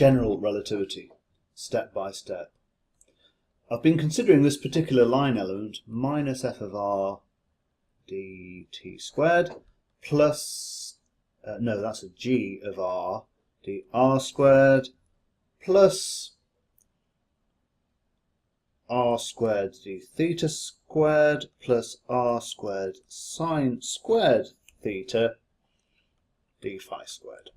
general relativity, step by step. I've been considering this particular line element minus f of r dt squared plus, no, that's a g of r dr squared plus r squared d theta squared plus r squared sine squared theta d phi squared.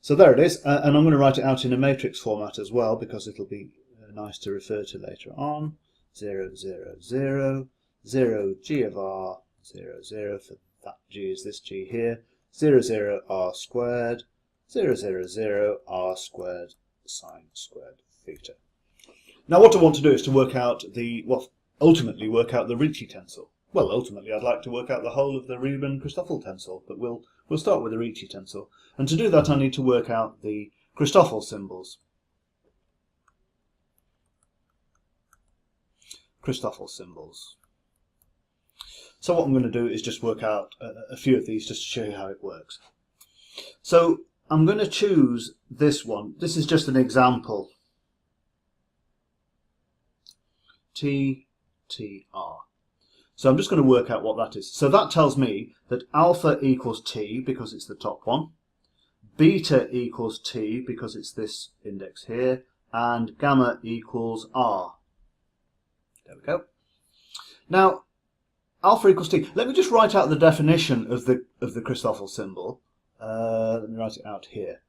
So there it is, and I'm going to write it out in a matrix format as well because it'll be nice to refer to later on. 0, 0, 0, 0 g of r, 0, 0 for that g is this g here, 0, 0 r squared, 0, 0, 0 r squared sine squared theta. Now what I want to do is to work out the, well, ultimately work out the Ricci tensor. Well, ultimately I'd like to work out the whole of the Riemann-Christoffel tensor, but we'll start with the Ricci tensor. And to do that I need to work out the Christoffel symbols. Christoffel symbols. So what I'm going to do is just work out a few of these just to show you how it works. So I'm going to choose this one. This is just an example. T, T, R. So I'm just going to work out what that is. So that tells me that alpha equals T because it's the top one, beta equals T because it's this index here, and gamma equals R. There we go. Now, alpha equals T. Let me just write out the definition of the Christoffel symbol. Let me write it out here.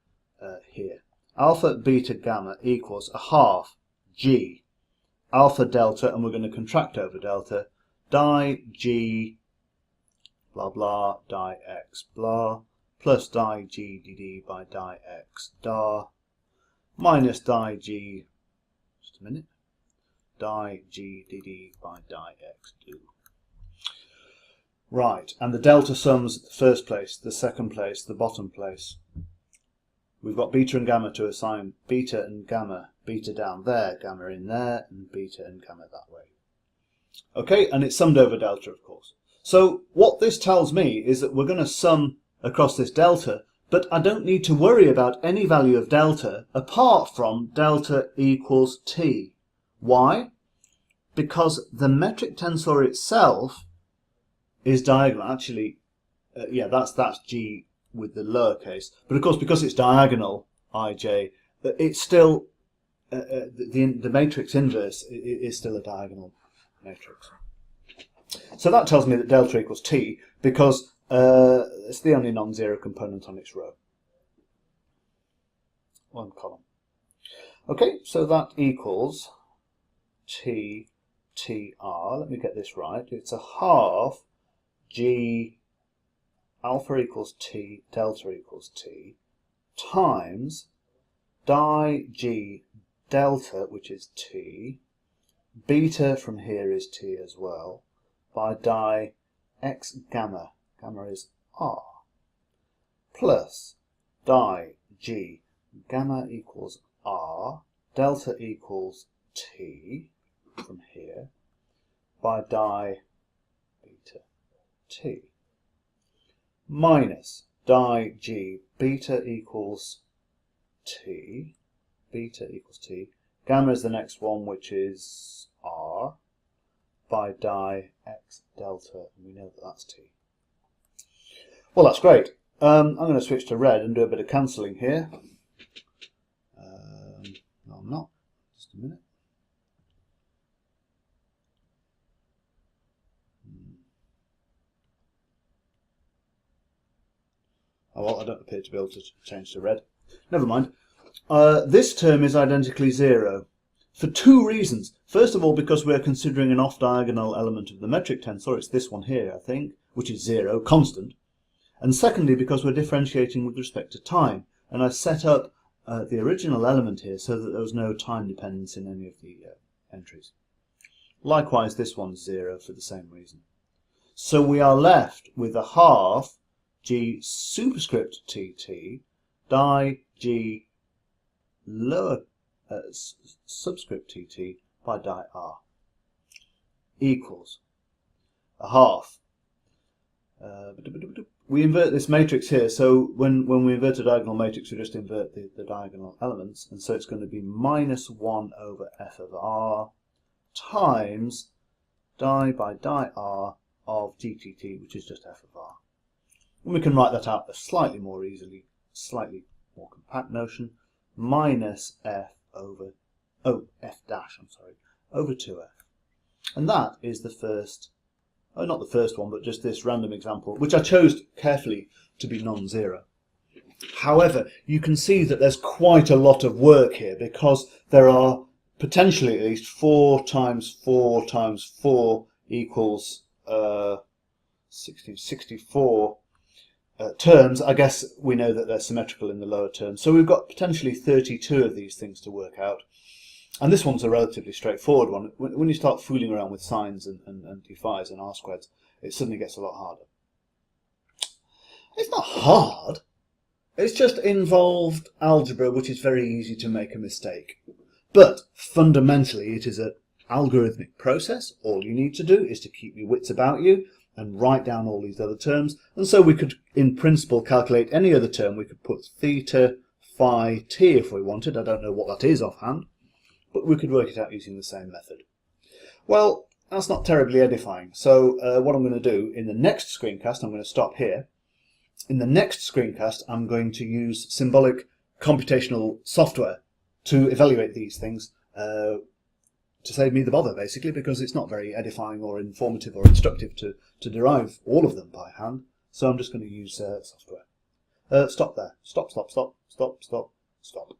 Here. Alpha, beta, gamma equals a half G alpha delta, and we're going to contract over delta, di G blah blah di X blah plus di G dd by di X dar minus di G, just a minute, di G dd by di X do. Right, and the delta sums the first place, the second place, the bottom place. We've got beta and gamma to assign, beta and gamma, beta down there, gamma in there, and beta and gamma that way. Okay, and it's summed over delta, of course. So what this tells me is that we're going to sum across this delta, but I don't need to worry about any value of delta apart from delta equals t. Why? Because the metric tensor itself is diagonal. Actually, yeah, that's g with the lowercase, but of course because it's diagonal ij, it's still the matrix inverse is still a diagonal matrix. So that tells me that delta equals t because it's the only non-zero component on its row, one column. Okay, so that equals t tr. Let me get this right. It's a half g alpha equals t, delta equals t, times di g delta, which is t, beta from here is t as well, by di x gamma, gamma is r, plus di g gamma equals r, delta equals t from here, by di beta t, minus di g beta equals t, beta equals t, gamma is the next one, which is r, by di x delta, and we know that that's t. Well, that's great. I'm going to switch to red and do a bit of cancelling here. No, I'm not. Just a minute. Oh, well, I don't appear to be able to change to red. Never mind. This term is identically 0 for two reasons. First of all, because we're considering an off-diagonal element of the metric tensor. It's this one here, I think, which is 0, constant. And secondly, because we're differentiating with respect to time. And I set up the original element here so that there was no time dependence in any of the entries. Likewise, this one's 0 for the same reason. So we are left with a half g superscript tt di g lower subscript tt by di r equals a half we invert this matrix here, so when we invert a diagonal matrix, we just invert the diagonal elements, and so it's going to be minus 1 over f of r times di by di r of dtt, which is just f of r. And we can write that out a slightly more easily, slightly more compact notion, minus f over, f dash, I'm sorry, over 2f. And that is the first, not the first one, but just this random example, which I chose carefully to be non-zero. However, you can see that there's quite a lot of work here, because there are potentially at least 4 times 4 times 4 equals 64 terms. I guess we know that they're symmetrical in the lower terms. So we've got potentially 32 of these things to work out. And this one's a relatively straightforward one. When you start fooling around with sines and d-phis and r-squareds, it suddenly gets a lot harder. It's not hard. It's just involved algebra, which is very easy to make a mistake. But fundamentally, it is an algorithmic process. All you need to do is to keep your wits about you and write down all these other terms. And so we could, in principle, calculate any other term. We could put theta, phi, t if we wanted. I don't know what that is offhand, but we could work it out using the same method. Well, that's not terribly edifying. So what I'm going to do in the next screencast, I'm going to stop here. In the next screencast, I'm going to use symbolic computational software to evaluate these things, to save me the bother, basically, because it's not very edifying or informative or instructive to derive all of them by hand. So I'm just going to use software. Stop there. Stop, stop, stop, stop, stop, stop.